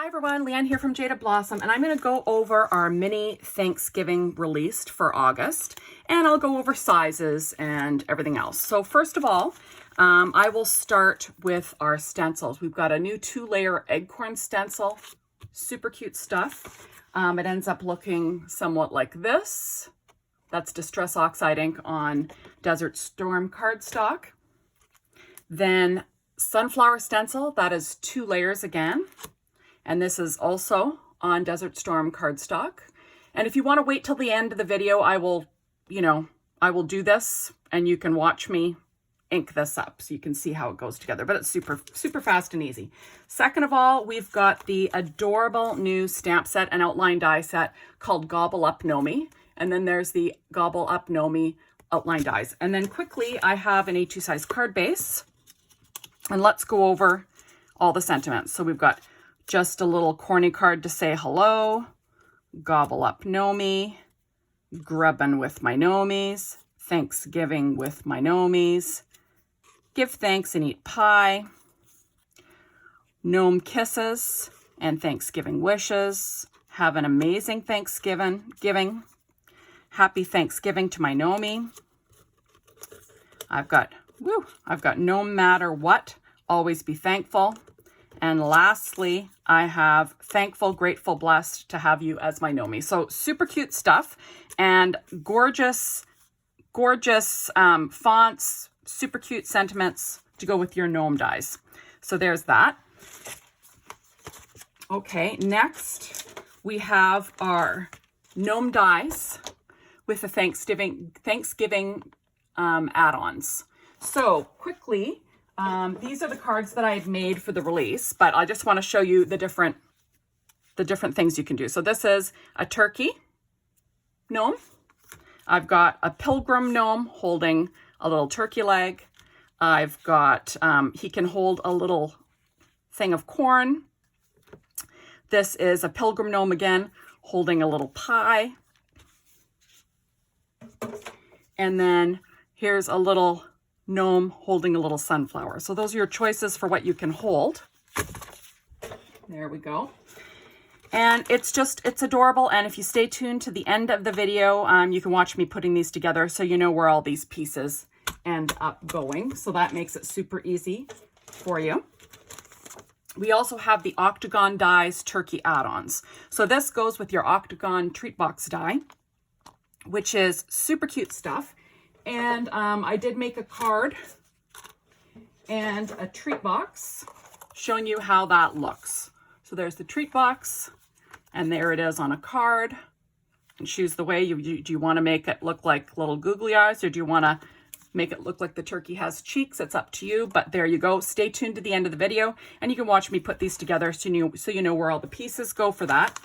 Hi everyone, Leanne here from Jaded Blossom, and I'm going to go over our mini Thanksgiving released for August, and I'll go over sizes and everything else. So first of all, I will start with our stencils. We've got a new 2-layer Acorn stencil, super cute stuff. It ends up looking somewhat like this. That's Distress Oxide ink on Desert Storm cardstock. Then Sunflower stencil, that is 2 layers again. And this is also on Desert Storm cardstock. And if you want to wait till the end of the video, I will do this and you can watch me ink this up so you can see how it goes together. But it's super, super fast and easy. Second of all, we've got the adorable new stamp set and outline die set called Gobble Up Gnomie. And then there's the Gobble Up Gnomie outline dies. And then quickly, I have an A2 size card base. And let's go over all the sentiments. So we've got just a little corny card to say hello, Gobble Up Gnomie, Grubbin' with my Gnomies, Thanksgiving with my Gnomies, Give Thanks and Eat Pie, Gnome Kisses and Thanksgiving Wishes, Have an Amazing Thanksgiving, Happy Thanksgiving to my Gnomie. I've got no matter what, always be thankful. And lastly, I have thankful, grateful, blessed to have you as my Gnomie. So super cute stuff and gorgeous, gorgeous fonts, super cute sentiments to go with your gnome dies. So there's that. Okay, next we have our gnome dies with the Thanksgiving add-ons. So quickly, these are the cards that I've made for the release, but I just want to show you the different things you can do. So this is a turkey gnome. I've got a pilgrim gnome holding a little turkey leg. I've got, he can hold a little thing of corn. This is a pilgrim gnome again, holding a little pie. And then here's a little gnome holding a little sunflower. So those are your choices for what you can hold. There we go. And it's adorable. And if you stay tuned to the end of the video, you can watch me putting these together so you know where all these pieces end up going. So that makes it super easy for you. We also have the Octagon Dies Turkey Add Ons. So this goes with your Octagon Treat Box die, which is super cute stuff. And I did make a card and a treat box showing you how that looks. So there's the treat box and there it is on a card. And choose the way. Do you want to make it look like little googly eyes or do you want to make it look like the turkey has cheeks? It's up to you, but there you go. Stay tuned to the end of the video and you can watch me put these together so you know where all the pieces go for that.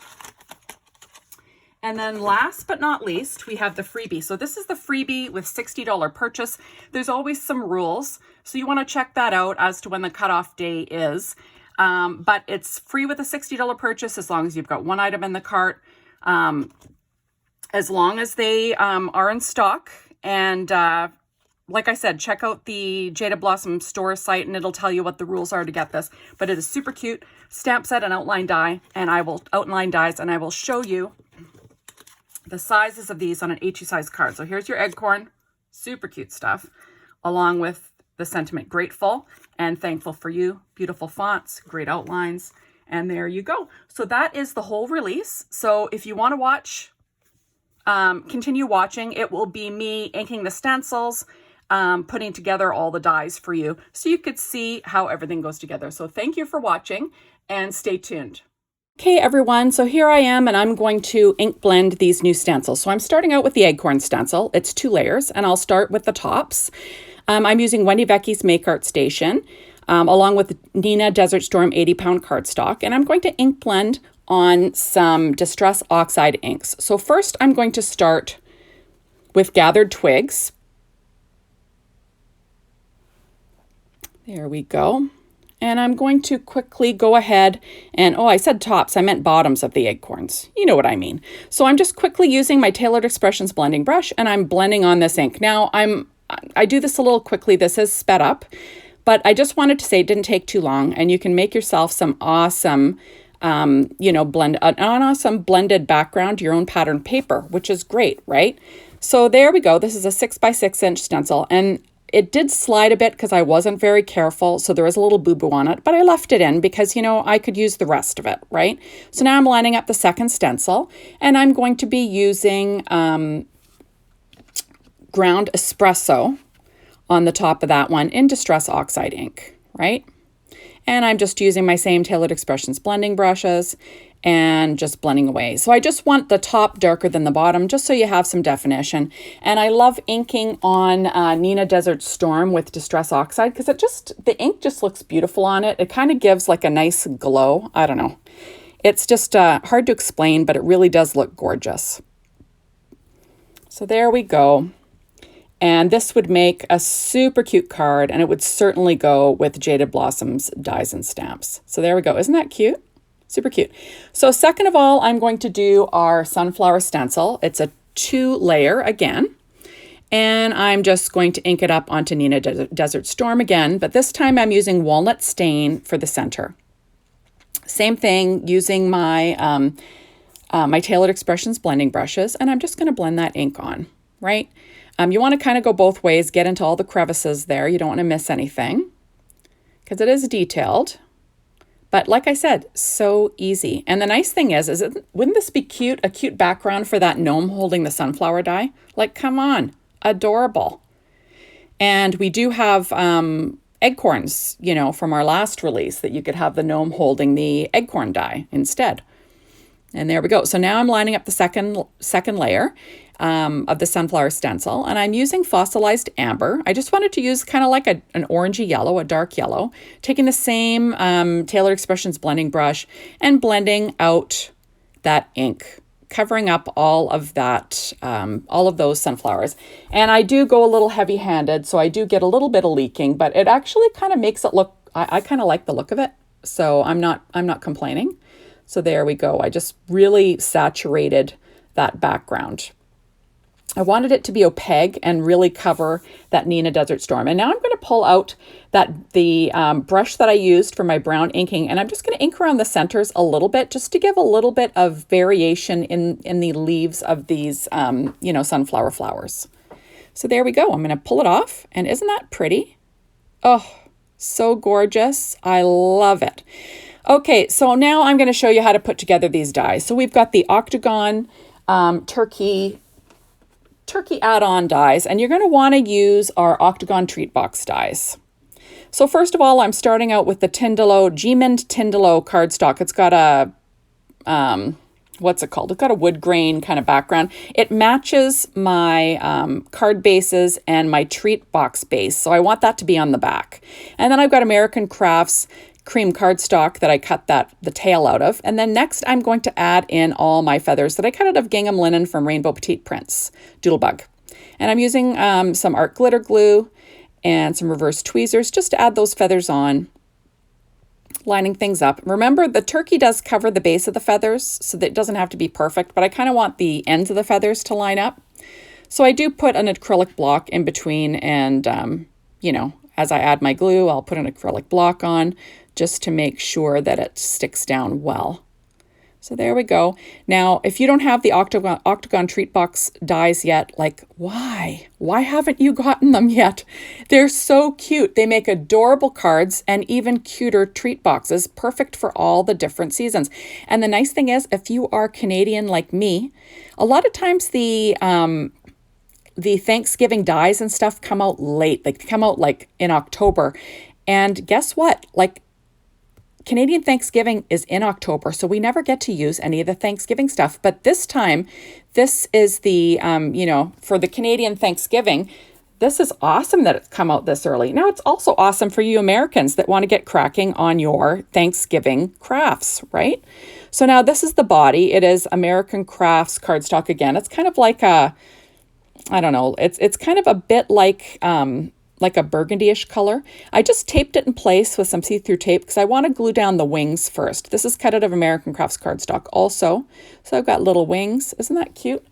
And then last but not least, we have the freebie. So this is the freebie with $60 purchase. There's always some rules. So you want to check that out as to when the cutoff day is. But it's free with a $60 purchase as long as you've got one item in the cart. As long as they are in stock. And like I said, check out the Jaded Blossom store site and it'll tell you what the rules are to get this. But it is super cute. Stamp set and outline die. And I will outline dies and I will show you the sizes of these on an A2 size card. So here's your Acorn, super cute stuff, along with the sentiment grateful and thankful for you, beautiful fonts, great outlines, and there you go. So that is the whole release. So if you want to watch, continue watching, it will be me inking the stencils, putting together all the dies for you so you could see how everything goes together. So thank you for watching and stay tuned. Okay everyone, so here I am and I'm going to ink blend these new stencils. So I'm starting out with the Acorn stencil. It's 2 layers and I'll start with the tops. I'm using Wendy Vecchi's Make Art Station along with Nina Desert Storm 80-pound cardstock, and I'm going to ink blend on some Distress Oxide inks. So first I'm going to start with Gathered Twigs. There we go. And I'm going to quickly go ahead and, oh, I said tops, I meant bottoms of the acorns. You know what I mean. So I'm just quickly using my Tailored Expressions blending brush and I'm blending on this ink. Now I do this a little quickly. This is sped up, but I just wanted to say it didn't take too long and you can make yourself some awesome you know, an awesome blended background, your own pattern paper, which is great, right? So there we go. This is a 6x6 stencil, and it did slide a bit because I wasn't very careful. So there was a little boo-boo on it, but I left it in because, you know, I could use the rest of it, right? So now I'm lining up the second stencil, and I'm going to be using ground espresso on the top of that one in Distress Oxide ink, right? And I'm just using my same Tailored Expressions blending brushes and just blending away. So I just want the top darker than the bottom, just so you have some definition. And I love inking on Nina Desert Storm with Distress Oxide because the ink just looks beautiful on it. It kind of gives like a nice glow. I don't know. It's just hard to explain, but it really does look gorgeous. So there we go. And this would make a super cute card, and it would certainly go with Jaded Blossom's dies and stamps. So there we go. Isn't that cute? Super cute. So second of all, I'm going to do our sunflower stencil. It's a 2-layer again. And I'm just going to ink it up onto Nina Desert Storm again, but this time I'm using Walnut Stain for the center. Same thing, using my, my Tailored Expressions blending brushes, and I'm just going to blend that ink on, right? You want to kind of go both ways, get into all the crevices there. You don't want to miss anything because it is detailed. But like I said, so easy. And the nice thing is wouldn't this be cute? A cute background for that gnome holding the sunflower die? Like, come on, adorable. And we do have acorns, you know, from our last release that you could have the gnome holding the acorn die instead. And there we go. So now I'm lining up the second layer of the sunflower stencil, and I'm using fossilized amber. I just wanted to use kind of like an orangey yellow, a dark yellow, taking the same Tailored Expressions blending brush and blending out that ink, covering up all of that, all of those sunflowers. And I do go a little heavy-handed, so I do get a little bit of leaking, but it actually kind of makes it look, I kind of like the look of it, so I'm not complaining. So there we go. I just really saturated that background. I wanted it to be opaque and really cover that Nina Desert Storm. And now I'm going to pull out the brush that I used for my brown inking, and I'm just going to ink around the centers a little bit just to give a little bit of variation in the leaves of these, you know, sunflower flowers. So there we go. I'm going to pull it off, and isn't that pretty? Oh, so gorgeous. I love it. Okay, so now I'm going to show you how to put together these dies. So we've got the Octagon Turkey Add-on dies, and you're going to want to use our Octagon Treat Box dies. So first of all, I'm starting out with the G-Mint Tyndalo cardstock. It's got a, what's it called? It's got a wood grain kind of background. It matches my card bases and my treat box base, so I want that to be on the back. And then I've got American Crafts cream cardstock that I cut the tail out of. And then next I'm going to add in all my feathers that I cut out of gingham linen from Rainbow Petite Prints Doodlebug. And I'm using some art glitter glue and some reverse tweezers just to add those feathers on, lining things up. Remember, the turkey does cover the base of the feathers, so that it doesn't have to be perfect, but I kind of want the ends of the feathers to line up. So I do put an acrylic block in between, and you know, as I add my glue, I'll put an acrylic block on just to make sure that it sticks down well. So there we go. Now, if you don't have the Octagon Treat Box dies yet, like, why? Why haven't you gotten them yet? They're so cute. They make adorable cards and even cuter treat boxes, perfect for all the different seasons. And the nice thing is, if you are Canadian like me, a lot of times the Thanksgiving dies and stuff come out late. They come out like in October. And guess what? Like, Canadian Thanksgiving is in October, so we never get to use any of the Thanksgiving stuff. But this time, this is the, you know, for the Canadian Thanksgiving, this is awesome that it's come out this early. Now, it's also awesome for you Americans that want to get cracking on your Thanksgiving crafts, right? So now this is the body. It is American Crafts cardstock again. It's kind of like a, I don't know, it's kind of a bit like a burgundy-ish color. I just taped it in place with some see-through tape because I want to glue down the wings first. This is cut out of American Crafts cardstock also. So I've got little wings. Isn't that cute?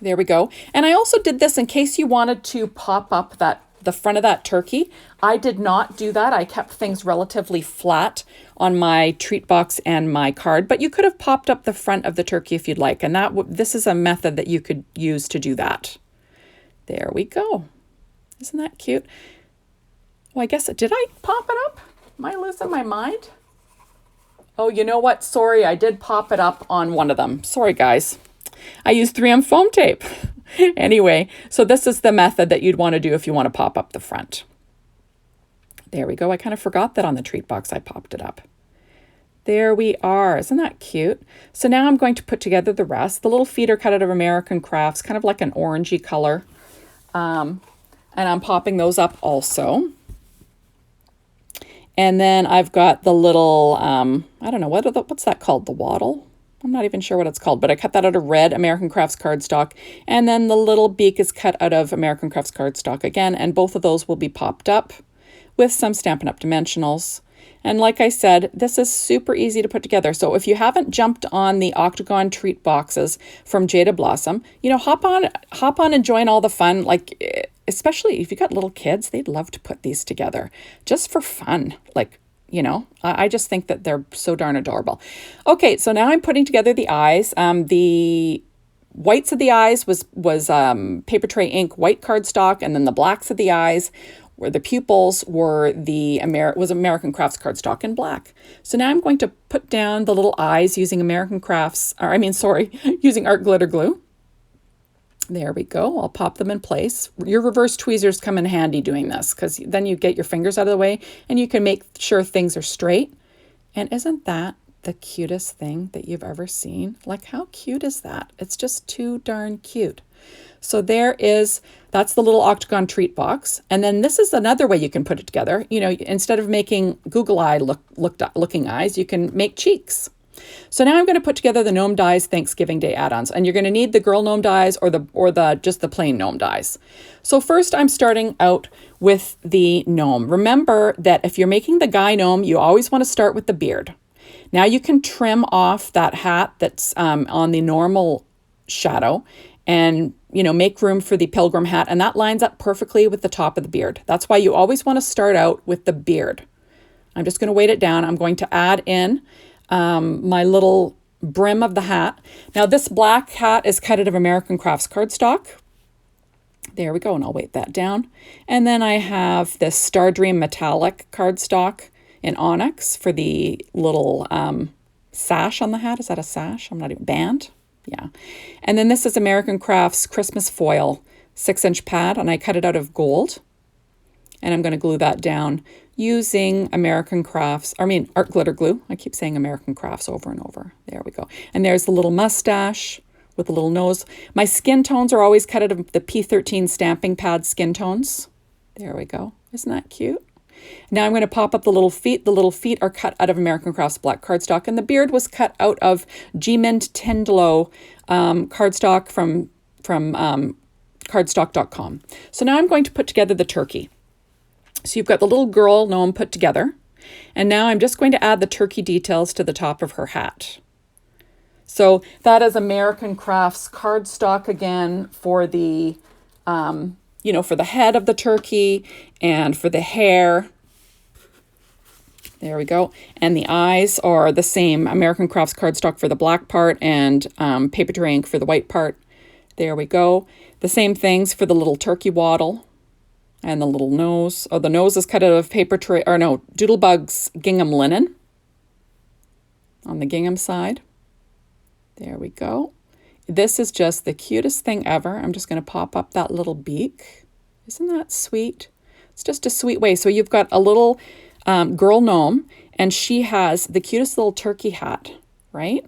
There we go. And I also did this in case you wanted to pop up the front of that turkey. I did not do that. I kept things relatively flat on my treat box and my card, but you could have popped up the front of the turkey if you'd like. And this is a method that you could use to do that. There we go. Isn't that cute? Well, I guess, did I pop it up? Am I losing my mind? Oh, you know what? Sorry, I did pop it up on one of them. Sorry, guys. I used 3M foam tape. Anyway, so this is the method that you'd want to do if you want to pop up the front. There we go. I kind of forgot that on the treat box I popped it up. There we are. Isn't that cute? So now I'm going to put together the rest. The little feet are cut out of American Crafts, kind of like an orangey color. And I'm popping those up also. And then I've got the little, I don't know, what's that called? The wattle? I'm not even sure what it's called, but I cut that out of red American Crafts cardstock. And then the little beak is cut out of American Crafts cardstock again. And both of those will be popped up with some Stampin' Up! Dimensionals. And like I said, this is super easy to put together. So if you haven't jumped on the Octagon treat boxes from Jaded Blossom, you know, hop on and join all the fun. Like, especially if you got little kids, they'd love to put these together just for fun. Like, you know, I just think that they're so darn adorable. Okay, so now I'm putting together the eyes. The whites of the eyes was paper tray ink white cardstock, and then the blacks of the eyes, where the pupils were American Crafts cardstock in black. So now I'm going to put down the little eyes using using art glitter glue. There we go. I'll pop them in place. Your reverse tweezers come in handy doing this, because then you get your fingers out of the way and you can make sure things are straight. And isn't that the cutest thing that you've ever seen? Like, how cute is that? It's just too darn cute. So that's the little Octagon treat box. And then this is another way you can put it together. You know, instead of making Google Eye looking eyes, you can make cheeks. So now I'm going to put together the Gnome Dies Thanksgiving Day add-ons, and you're going to need the Girl Gnome dies or just the plain Gnome dies. So first I'm starting out with the gnome. Remember that if you're making the guy gnome, you always want to start with the beard. Now you can trim off that hat that's on the normal shadow and, you know, make room for the pilgrim hat, and that lines up perfectly with the top of the beard. That's why you always want to start out with the beard. I'm just going to weight it down. I'm going to add in my little brim of the hat. Now this black hat is cut out of American Crafts cardstock. There we go, and I'll weight that down. And then I have this Star Dream metallic cardstock in onyx for the little sash on the hat. Is that a sash? I'm not even, band? Yeah. And then this is American Crafts Christmas foil 6-inch pad, and I cut it out of gold. And I'm going to glue that down using art glitter glue. I keep saying American Crafts over and over. There we go. And there's the little mustache with the little nose. My skin tones are always cut out of the P13 stamping pad skin tones. There we go. Isn't that cute? Now I'm going to pop up the little feet. The little feet are cut out of American Crafts black cardstock, and the beard was cut out of G-Mint Tindlow cardstock from cardstock.com. So now I'm going to put together the turkey. So you've got the little girl gnome put together, and now I'm just going to add the turkey details to the top of her hat. So that is American Crafts cardstock again for the, for the head of the turkey and for the hair. There we go. And the eyes are the same American Crafts cardstock for the black part and paper tray ink for the white part. There we go. The same things for the little turkey waddle. And the little nose. Oh, the nose is cut out of Doodlebug's gingham linen on the gingham side. There we go. This is just the cutest thing ever. I'm just going to pop up that little beak. Isn't that sweet? It's just a sweet way. So you've got a little girl gnome, and she has the cutest little turkey hat, right?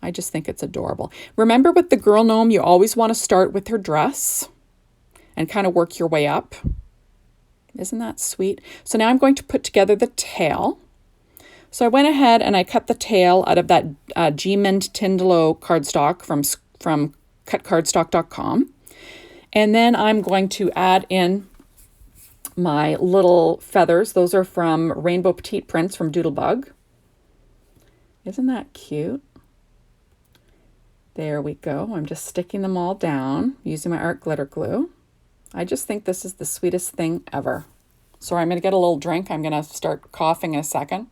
I just think it's adorable. Remember, with the girl gnome, you always want to start with her dress and kind of work your way up. Isn't that sweet? So now I'm going to put together the tail. So I went ahead and I cut the tail out of that G-Mint Tindlow cardstock from cutcardstock.com. And then I'm going to add in my little feathers. Those are from Rainbow Petite Prints from Doodlebug. Isn't that cute? There we go. I'm just sticking them all down using my art glitter glue. I just think this is the sweetest thing ever. So I'm going to get a little drink. I'm going to start coughing in a second.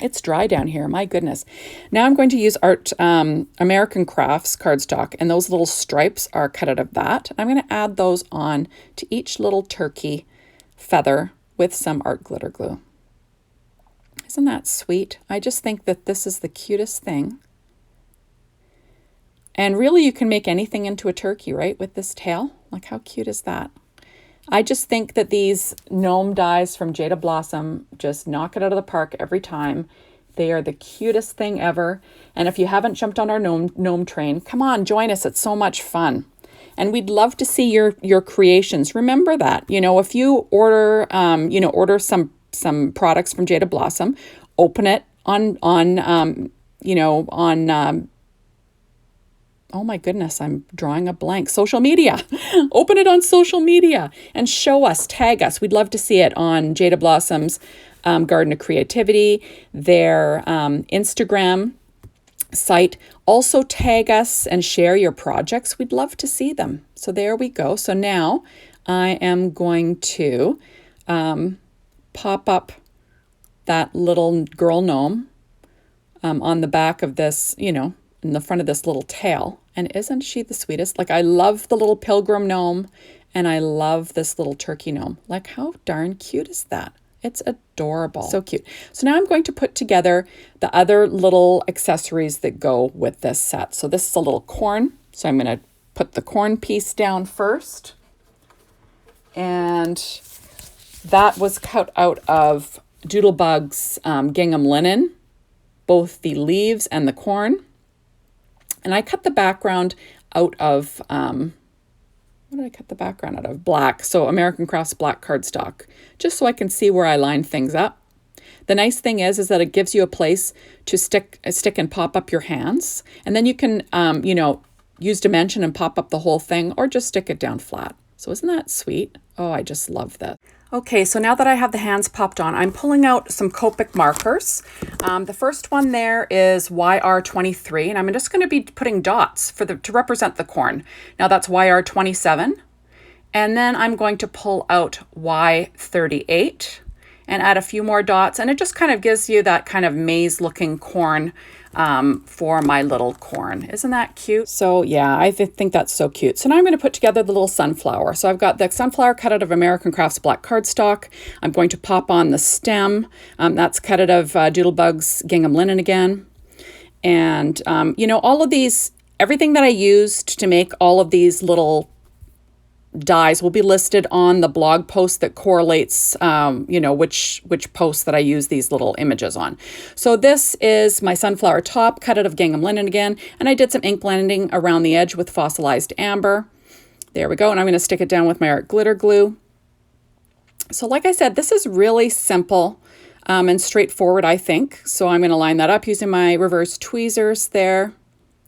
It's dry down here, my goodness. Now I'm going to use American Crafts cardstock, and those little stripes are cut out of that. I'm going to add those on to each little turkey feather with some art glitter glue. Isn't that sweet? I just think that this is the cutest thing. And really you can make anything into a turkey, right, with this tail? Like how cute is that? I just think that these gnome dies from Jaded Blossom just knock it out of the park every time. They are the cutest thing ever. And if you haven't jumped on our gnome train, come on, join us. It's so much fun. And we'd love to see your creations. Remember that, you know, if you order, order some products from Jaded Blossom, open it on oh my goodness, I'm drawing a blank. Social media. Open it on social media and show us, tag us. We'd love to see it on Jaded Blossom's Garden of Creativity, their Instagram site. Also tag us and share your projects. We'd love to see them. So there we go. So now I am going to pop up that little girl gnome on the back of this, you know, in the front of this little tail. And isn't she the sweetest? Like, I love the little pilgrim gnome and I love this little turkey gnome. Like, how darn cute is that? It's adorable. So cute. So now I'm going to put together the other little accessories that go with this set. So this is a little corn. So I'm going to put the corn piece down first. And that was cut out of Doodlebug's gingham linen, both the leaves and the corn. And I cut the background out of, what did I cut the background out of? Black. So American Crafts black cardstock, just so I can see where I line things up. The nice thing is that it gives you a place to stick and pop up your hands. And then you can, use dimension and pop up the whole thing or just stick it down flat. So isn't that sweet? Oh, I just love that. Okay, so now that I have the hands popped on, I'm pulling out some Copic markers. The first one there is YR23, and I'm just going to be putting dots to represent the corn. Now that's YR27, and then I'm going to pull out Y38 and add a few more dots, and it just kind of gives you that kind of maze-looking corn for my little corn. Isn't that cute? So yeah, I think that's so cute. So now I'm going to put together the little sunflower. So I've got the sunflower cut out of American Crafts black cardstock. I'm going to pop on the stem. That's cut out of Doodlebug's gingham linen again. And, all of these, everything that I used to make all of these little dies will be listed on the blog post that correlates, which post that I use these little images on. So this is my sunflower top, cut out of gingham linen again, and I did some ink blending around the edge with fossilized amber. There we go, and I'm going to stick it down with my art glitter glue. So like I said, this is really simple and straightforward, I think. So I'm going to line that up using my reverse tweezers there.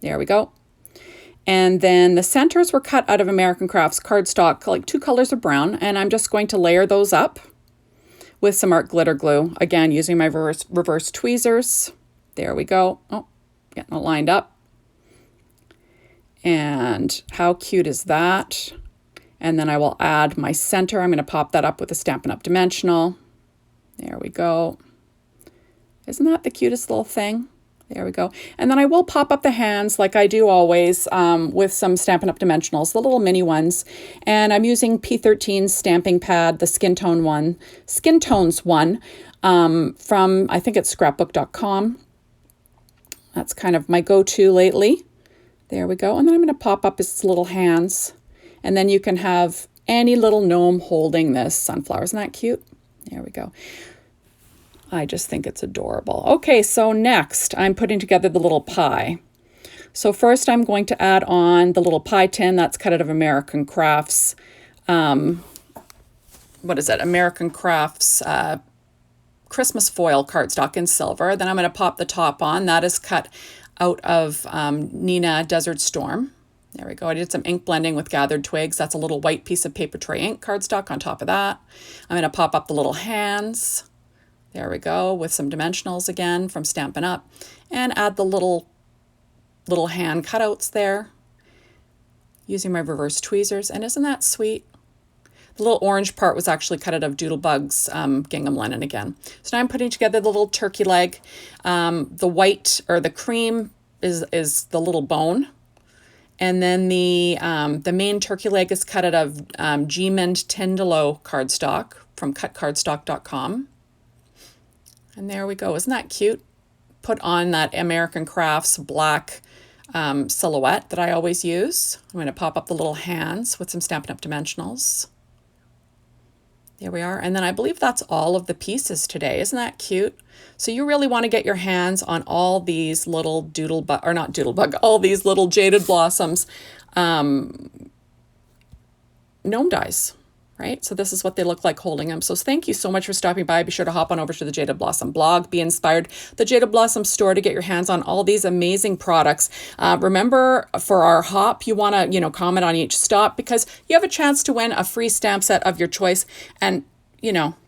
There we go. And then the centers were cut out of American Crafts cardstock, like 2 colors of brown. And I'm just going to layer those up with some art glitter glue. Again, using my reverse tweezers. There we go. Oh, getting it lined up. And how cute is that? And then I will add my center. I'm going to pop that up with a Stampin' Up! Dimensional. There we go. Isn't that the cutest little thing? There we go. And then I will pop up the hands like I do always with some Stampin' Up! Dimensionals, the little mini ones. And I'm using P13 stamping pad, the Skin Tones one from, I think it's scrapbook.com. That's kind of my go-to lately. There we go. And then I'm going to pop up his little hands. And then you can have any little gnome holding this sunflower. Isn't that cute? There we go. I just think it's adorable. Okay, so next I'm putting together the little pie. So first I'm going to add on the little pie tin that's cut out of American Crafts. American Crafts Christmas foil cardstock in silver. Then I'm going to pop the top on. That is cut out of Nina Desert Storm. There we go. I did some ink blending with gathered twigs. That's a little white piece of paper tray ink cardstock on top of that. I'm going to pop up the little hands. There we go, with some dimensionals again from Stampin' Up! And add the little hand cutouts there. using my reverse tweezers. And isn't that sweet? The little orange part was actually cut out of Doodlebug's gingham linen again. So now I'm putting together the little turkey leg. The white or the cream is the little bone. And then the main turkey leg is cut out of G-Mend Tyndalo cardstock from cutcardstock.com. And there we go. Isn't that cute? Put on that American Crafts black silhouette that I always use. I'm going to pop up the little hands with some Stampin' Up! Dimensionals. There we are. And then I believe that's all of the pieces today. Isn't that cute? So you really want to get your hands on all these little all these little Jaded Blossoms gnome dies, right? So this is what they look like holding them. So thank you so much for stopping by. Be sure to hop on over to the Jaded Blossom blog, Be Inspired, the Jaded Blossom store to get your hands on all these amazing products. Remember, for our hop, you want to, comment on each stop because you have a chance to win a free stamp set of your choice. And,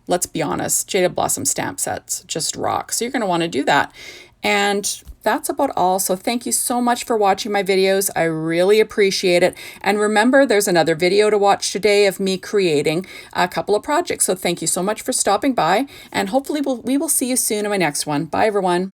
let's be honest, Jaded Blossom stamp sets just rock. So you're going to want to do that. And that's about all. So thank you so much for watching my videos. I really appreciate it. And remember, there's another video to watch today of me creating a couple of projects. So thank you so much for stopping by. And hopefully we will see you soon in my next one. Bye, everyone.